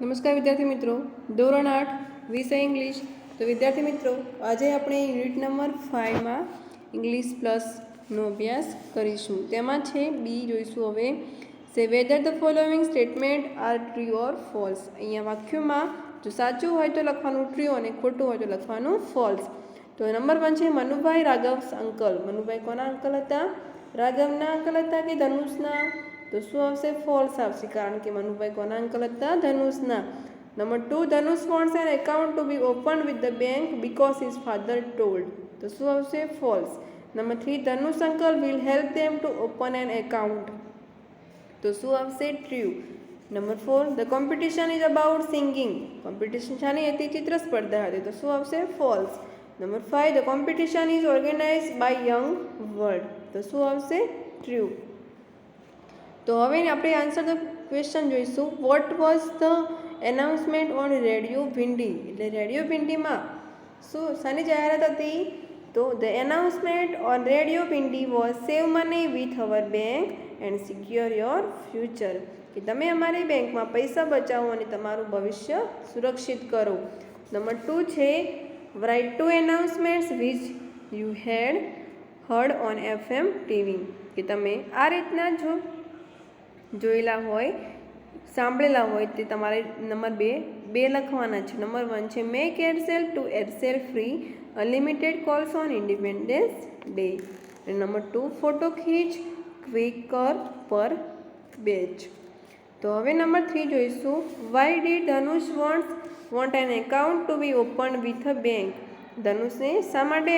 નમસ્કાર વિદ્યાર્થી મિત્રો, ધોરણ 8 વિષય ઇંગ્લિશ. તો વિદ્યાર્થી મિત્રો, આજે આપણે યુનિટ નંબર 5 માં ઇંગ્લિશ પ્લસનો અભ્યાસ કરીશું. તેમાં છે બી જોઈશું હવે. સે whether the following statement are true or false. અહીંયા વાક્યોમાં જો સાચું હોય તો લખવાનું ટ્રુ અને ખોટું હોય તો લખવાનું ફોલ્સ. તો નંબર 1 છે મનુભાઈ રાઘવ્સ અંકલ. મનુભાઈ કોના અંકલ હતા? રાઘવના અંકલ હતા કે ધનુષના? તો શું આવશે? ફોલ્સ આવશે, કારણ કે મનુભાઈ કોના અંકલ હતા? ધનુષના. Number 2, Dhanush wants an account to be open with the bank because his father told. તો શું આવશે? False. Number 3, Dhanush uncle will help them to open an account. તો શું આવશે? True. Number 4, the competition is about singing. Competition શાની હતી? ચિત્ર સ્પર્ધા હતી. તો શું આવશે? False. Number 5, the competition is organized by young world. તો શું આવશે? ટ્રુ. તો હવે આપણે આન્સર ધ ક્વેશ્ચન જોઈશું. What was the announcement on radio Bhindi. એટલે રેડિયો ભિંડીમાં શું શાની જાહેરાત હતી? તો the announcement on radio Bhindi was save money with our bank and secure your future. કે તમે અમારી બેંકમાં પૈસા બચાવો અને તમારું ભવિષ્ય સુરક્ષિત કરો. નંબર 2 છે write two announcements which you had heard on FM TV. કે તમે આ રીતના જો જોયેલા હોય, સાંભળેલા હોય તે તમારે નંબર 2 લખવાના છે. નંબર 1 છે make Aircel to Aircel free unlimited calls on Independence Day. અને નંબર 2 ફોટો ખીચ ક્વિકર પર બેચ. તો હવે નંબર 3 જોઈશું. Why did Dhanush want an account to be open with a bank. ધનુષને શા માટે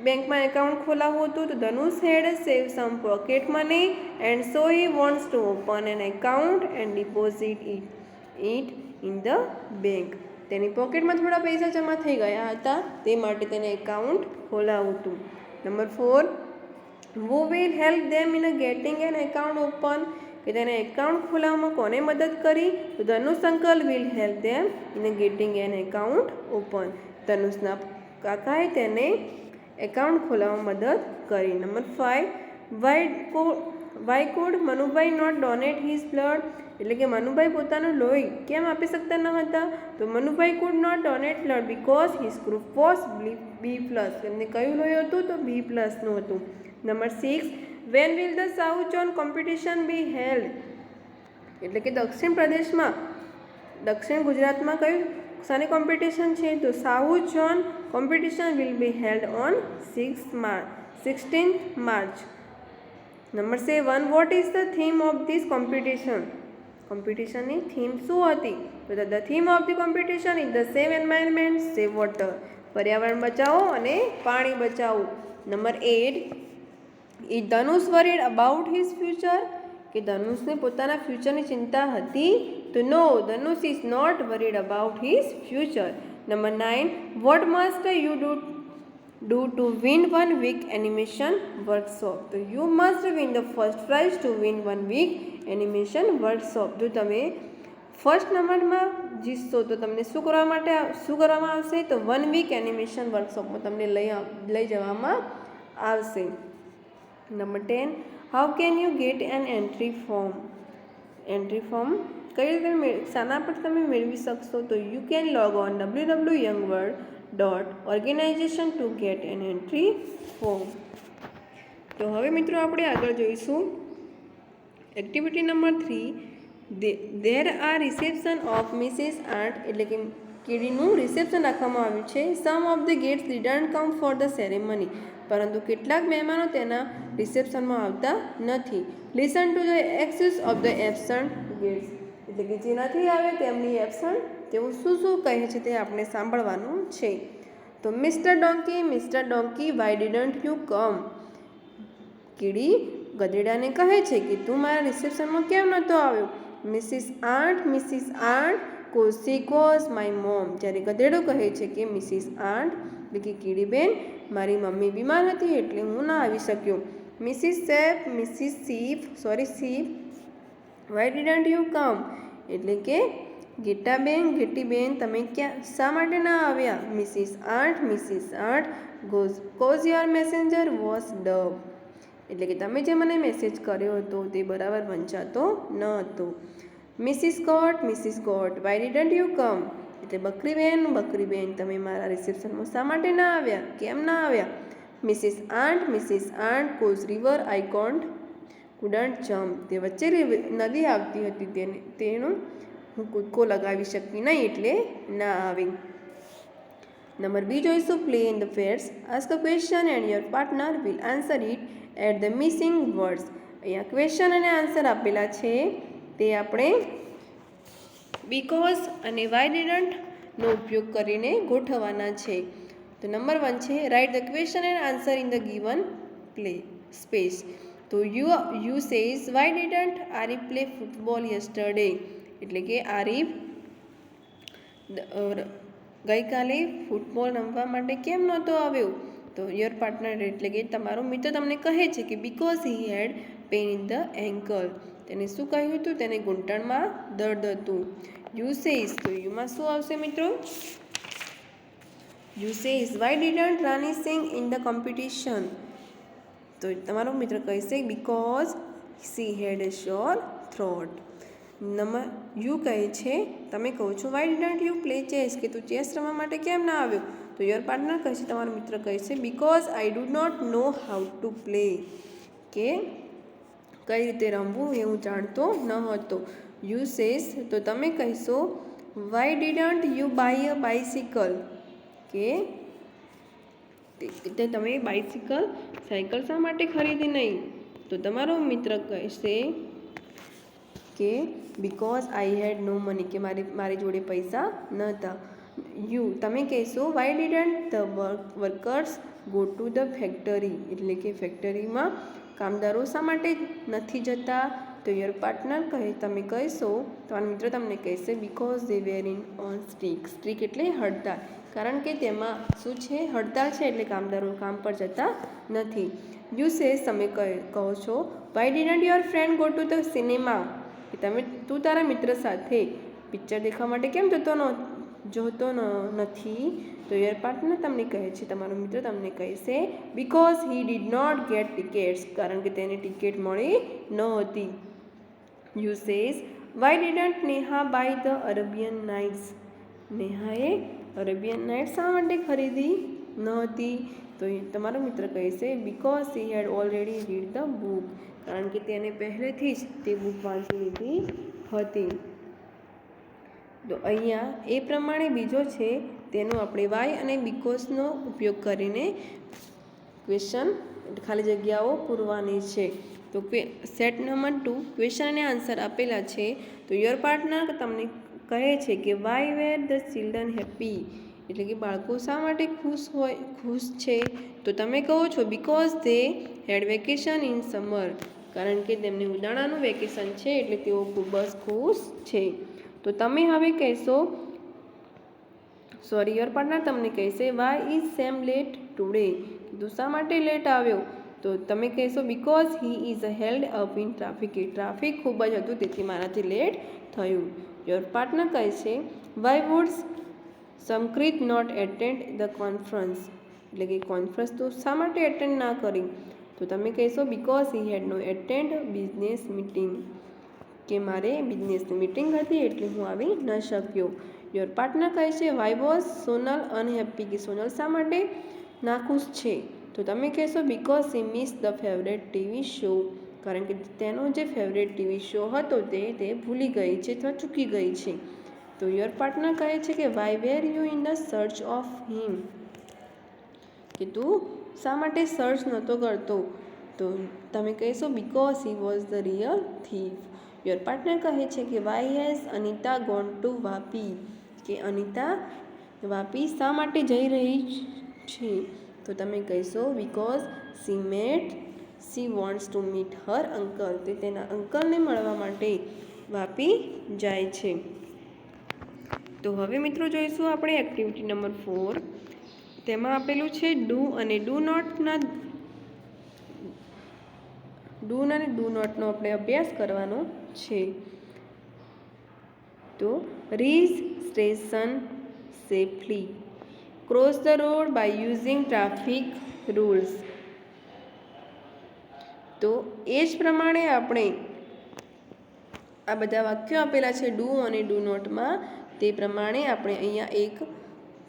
બેંકમાં એકાઉન્ટ ખોલાવવું હતું? તો Dhanush had save some pocket money and so he wants to open an account and deposit it in the bank. તેની પોકેટમાં થોડા પૈસા જમા થઈ ગયા હતા, તે માટે તેને એકાઉન્ટ ખોલાવવું હતું. Number 4, who will help them in getting an account open. કે તેને એકાઉન્ટ ખોલાવવામાં કોને મદદ કરી? તો Dhanush uncle will help them in getting an account open. ધનુષના કાકાએ તેને એકાઉન્ટ ખોલાવવામાં મદદ કરી. Number 5, why could Manubhai not donate his blood. એટલે કે મનુભાઈ પોતાનું લોહી કેમ આપી શકતા ન હતા? તો Manubhai could not donate blood because his group was B+. એમને કયું લોહી હતું? તો B+ નું હતું. Number 6, when will the south zone competition be held. એટલે કે દક્ષિણ ગુજરાતમાં કયું શાની કોમ્પિટિશન છે? તો south zone competition will be held on 16th March. Number 7, what is the theme of this competition. કોમ્પિટિશનની થીમ શું હતી? તો the theme of the competition is the save environment save water. પર્યાવરણ બચાવો અને પાણી બચાવો. Number 8, is Dhanush worried about his future. કે ધનુષને પોતાના ફ્યુચરની ચિંતા હતી? તો no, Dhanush is not worried about his future. Number 9, what must you do to win 1 week animation workshop. તો you must win the first prize to win 1 week animation workshop. જો તમે ફર્સ્ટ નંબરમાં જીતશો તો તમને શું કરવામાં આવશે? તો 1 વીક એનિમેશન વર્કશોપમાં તમને લઈ જવામાં આવશે. Number 10, how can you get an entry form. Entry form કઈ રીતે શાના પર તમે મેળવી શકશો? તો you can log on www.youngworld.organization to get an entry form. તો હવે મિત્રો આપણે આગળ જોઈશું activity number 3. There are reception of Mrs Ant. એટલે કે કીડીનું રિસેપ્શન રાખવામાં આવ્યું છે. Some of the guests didn't come for the ceremony. પરંતુ કેટલાક મહેમાનો તેના રિસેપ્શનમાં આવતા નથી. Listen to the excuse of the absent gets. એટલે કે જે નથી આવે તેમની એબસન્ટ તેઓ શું કહે છે તે આપણે સાંભળવાનું છે. તો mister donkey why didn't you come. કીડી ગધેડાને કહે છે કે તું મારા રિસેપ્શનમાં કેમ નહોતો આવ્યો? Mrs ant cozy cause my mom. જ્યારે ગધેડો કહે છે કે મિસિસ આર્ટ એટલે કે કીડીબેન મારી મમ્મી બીમાર હતી એટલે હું ના આવી શક્યો. Sheep why didn't you come. એટલે કે ઘેટીબેન તમે શા માટે ના આવ્યા? Mrs ant cause your messenger was dove. એટલે કે તમે જે મને મેસેજ કર્યો હતો તે બરાબર વંચાતો ન હતો. Mrs goat why didn't you come, એટલે બકરી બેન તમે મારા રિસેપ્શનમાં શા માટે ના આવ્યા, કેમ ના આવ્યા. Mrs ant cause river I couldn't jump, તે વચ્ચે નદી આવતી હતી તેનું હું કૂદકો લગાવી શકતી નહીં એટલે ના આવી. નંબર બી જોઈશું, play in the pairs, ask a question and your partner will answer it at the missing words. અહીંયા ક્વેશ્ચન અને આન્સર આપેલા છે, તે આપણે બીકોઝ અને વાય ડિડન્ટનો ઉપયોગ કરીને ગોઠવવાના છે. તો નંબર 1 છે, write the question and answer in the given space. તો you says why didn't Arif play football yesterday, એટલે કે આરિફ ગઈકાલે ફૂટબોલ રમવા માટે કેમ નહોતો આવ્યો. તો યોર પાર્ટનર એટલે કે તમારો મિત્ર તમને કહે છે કે because he had pain in the ankle, તેને શું કહ્યું હતું, તેને ઘૂંટણમાં દર્દ હતું. યુ સેઝ, તો યુમાં શું આવશે મિત્રો, you says why didn't Rani sing in the competition, તો તમારો મિત્ર કહેશે because she had a sore throat. Number you કહે છે, તમે કહો છો why didn't you play chess, કે તું ચેસ રમવા માટે કેમ ના આવ્યો. તો યોર પાર્ટનર કહે છે, તમારો મિત્ર કહે છે because I do not know how to play, કે કઈ રીતે રમવું એ હું જાણતો ન હતો. યુ સેઝ, તો તમે કહેશો why didn't you buy a bicycle, કે તમે સાયકલ શા માટે ખરીદી નહીં. તો તમારો મિત્ર કહેશે કે because I head no money, કે મારી જોડે પૈસા નહોતા. તમે કહેશો why didn't the workers go to the factory, એટલે કે ફેક્ટરીમાં કામદારો શા માટે નથી જતા. તો યોર પાર્ટનર તમે કહેશો, તમારો મિત્ર તમને કહેશે because they were in on strike એટલે હડતાળ, કારણ કે તેમાં શું છે, હડતાળ છે એટલે કામદારો કામ પર જતા નથી. યુ સેઝ, તમે કહો છો why didn't your friend go to the cinema, કે તું તારા મિત્ર સાથે પિક્ચર દેખવા માટે કેમ જોતો નથી. તો યોર પાર્ટનર તમને કહે છે, તમારો મિત્ર તમને કહેશે because he did not get tickets, કારણ કે તેને ટિકિટ મળી નહોતી. You says why didn't Neha buy the Arabian Nights, નેહાએ અરેબિયન નાઇટ્સ શા માટે ખરીદી નહોતી. તો તમારો મિત્ર કહેશે because he had already read the book, કારણ કે તેને પહેલેથી જ તે બુક વાંચી લીધી હતી. તો અહીંયા એ પ્રમાણે બીજો છે, તેનો આપણે વાય અને બીકોઝનો ઉપયોગ કરીને ક્વેશ્ચન ખાલી જગ્યાઓ પૂરવાની છે. તો સેટ નંબર 2 ક્વેશ્ચન અને આન્સર આપેલા છે. તો યોર પાર્ટનર તમને કહે છે કે why were the children happy, એટલે કે બાળકો શા માટે ખુશ છે. તો તમે કહો છો because they had vacation in summer, કારણ કે તેમને ઉનાળાનું વેકેશન છે એટલે તેઓ ખૂબ જ ખુશ છે. તો તમે હવે કહેશો, યોર પાર્ટનર તમને કહેશે why is Sam late today, તું શા માટે લેટ આવ્યો. તો તમે કહેશો because he is held up in traffic, traffic ખૂબ જ હતું તેથી મારાથી લેટ થયું. યોર પાર્ટનર કહે છે why would Samkrit not attend the conference, એટલે કે કોન્ફરન્સ તો શા માટે એટેન્ડ ના કરી. તો તમે કહેશો because he had no attend business meeting, કે મારે બિઝનેસની મીટિંગ હતી એટલે હું આવી ન શક્યો. યોર પાર્ટનર કહે છે વાય વોઝ સોનલ અનહેપી, કે સોનલ શા માટે નાખુશ છે. તો તમે કહેશો because he miss the favourite TV show, કારણ કે તેનો જે ફેવરેટ ટીવી શો હતો તે ભૂલી ગઈ છે અથવા ચૂકી ગઈ છે. તો યોર પાર્ટનર કહે છે કે why were you in the search of him, કે તું શા માટે સર્ચ નહોતો કરતો. તો તમે કહેશો because he was the real thief. Your partner કહે છે કે why has Anita gone to Vapi, કે અનિતા વાપી શા માટે જઈ રહી છે. તો તમે કહેશો because she wants to meet Har uncle, તે તેના અંકલને મળવા માટે વાપી જાય છે. તો હવે મિત્રો જોઈશું આપણે એક્ટિવિટી નંબર 4. તેમાં આપેલું છે ડુ અને ડુ નોટનો આપણે અભ્યાસ કરવાનો છે. તો reach station safely, cross the road by using traffic rules. તો એ જ પ્રમાણે આપણે આ બધા વાક્યો આપેલા છે ડુ અને ડુ નોટમાં, તે પ્રમાણે આપણે અહીંયા એક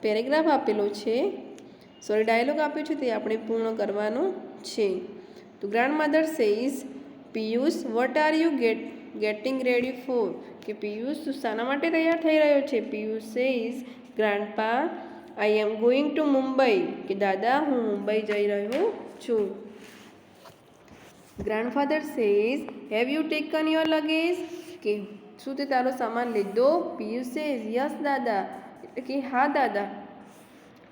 પેરેગ્રાફ આપેલો છે, સોરી ડાયલોગ આપ્યો છે, તે આપણે પૂર્ણ કરવાનો છે. તો grandmother says, Piyush what are you getting ready for, કે પિયુષ તું શાના માટે તૈયાર થઈ રહ્યો છે. Piyush says, ગ્રાન્ડપા I am going to Mumbai, કે દાદા હું મુંબઈ જઈ રહ્યો છું. Grandfather says, have you taken your luggage, કે શું તે તારો સામાન લીધો. પિયુષ સેઇઝ, યસ દાદા, એટલે કે હા દાદા.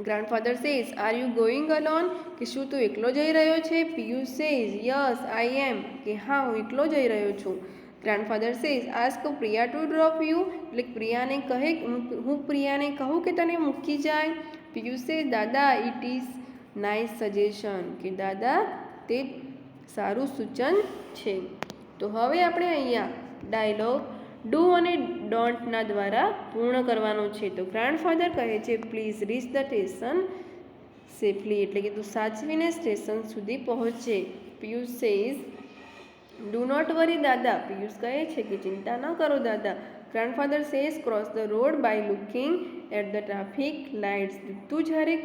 Grandfather says, are you going alone, કે શું તું એકલો જઈ રહ્યો છે. Piyush says, yes I am, કે હા હું એકલો જઈ રહ્યો છું. Grandfather says, ask Priya to drop you, એટલે પ્રિયાને કહે, હું પ્રિયાને કહું કે તને મૂકી જાય. પિયુષ સેઇઝ, દાદા ઇટ ઇઝ નાઇસ સજેશન, કે દાદા તે સારું સૂચન છે. તો હવે આપણે અહીંયા ડાયલોગ ડુ અને ડોન્ટના દ્વારા પૂર્ણ કરવાનો છે. તો ગ્રાન્ડફાધર કહે છે please reach the station safely, એટલે કે તું સાચવીને સ્ટેશન સુધી પહોંચે. Piyush says, do not worry dada, Piyush કહે છે કે ચિંતા ન કરો દાદા. Grandfather says, cross the road by looking at the traffic lights, તું જ્યારે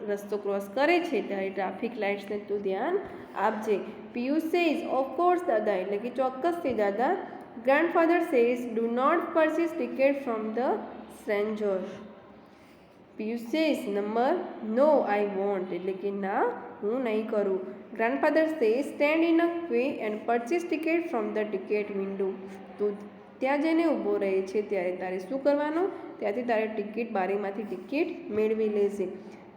રસ્તો ક્રોસ કરે છે ત્યારે ટ્રાફિક લાઇટ્સને તું ધ્યાન આપજે. પિયુષ સેઇઝ, ઓફકોર્સ દાદા, એટલે કે ચોક્કસથી દાદા. Grandfather says, do not purchase ticket from the stranger. Piyush says, number no I won't, એટલે કે ના હું નહીં કરું. Grandfather says, stand in a way and purchase ticket from the ticket window, તો ત્યાં જઈને ઊભો રહે છે ત્યારે તારે શું કરવાનું, ત્યાંથી તારે ટિકિટ બારીમાંથી ટિકિટ મેળવી લેશે.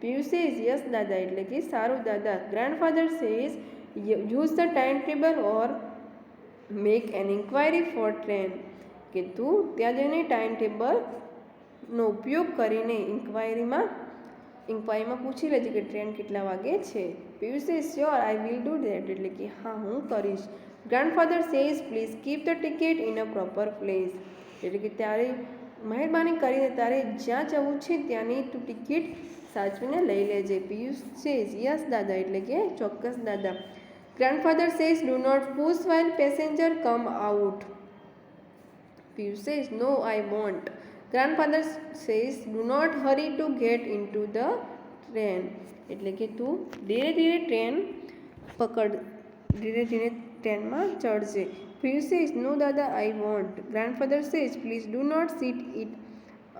પિયુષ સેઇઝ, યસ દાદા, એટલે કે સારું દાદા. Grandfather says, use the time table or make an inquiry for train, કે તું ત્યાં જઈને ટાઈમ ટેબલનો ઉપયોગ કરીને ઇન્ક્વાયરીમાં પૂછી લેજે કે ટ્રેન કેટલા વાગે છે. Piyush says, sure I will do that, એટલે કે હા હું કરીશ. Grandfather says, please keep the ticket in a proper place, એટલે કે ત્યારે મહેરબાની કરીને તારે જ્યાં જવું છે ત્યાંની તું ટિકિટ સાચવીને લઈ લેજે. પિયુષ સેઇઝ, યસ દાદા, એટલે કે ચોક્કસ દાદા. Grandfather says, do not push while passenger come out. Piyush says, no I won't. Grandfather says, do not hurry to get into the train, એટલે કે તું ધીરે ધીરે ટ્રેનમાં ચડજે. Piyush says, no dada I won't. Grandfather says, please do not sit it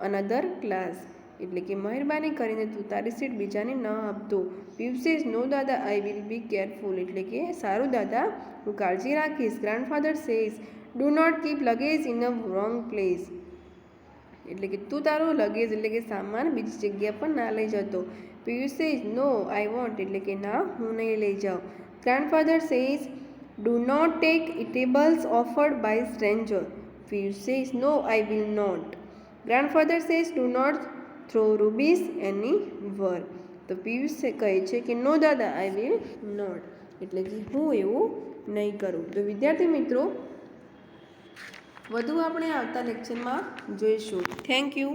another class, એટલે કે મહેરબાની કરીને તું તારી સીટ બીજાને ન આપતો. Piyush says, no dada I will be careful, એટલે કે સારું દાદા હું કાળજી રાખીશ. Grandfather says, do not keep luggage in a wrong place, એટલે કે તું તારું લગેજ એટલે કે સામાન બીજી જગ્યા પર ના લઈ જતો. Piyush says, no I won't, એટલે કે ના હું નહીં લઈ જાઉં. Grandfather says, do not take eatables offered by stranger. Piyush says, no I will not. Grandfather says, do not throw rubbish anywhere. તો પિયુષ કહે છે કે નો દાદા આઈ વિલ નોટ, એટલે કે હું એવું નહીં કરું. તો વિદ્યાર્થી મિત્રો વધુ આપણે આવતા લેક્ચરમાં જોઈશું. Thank you.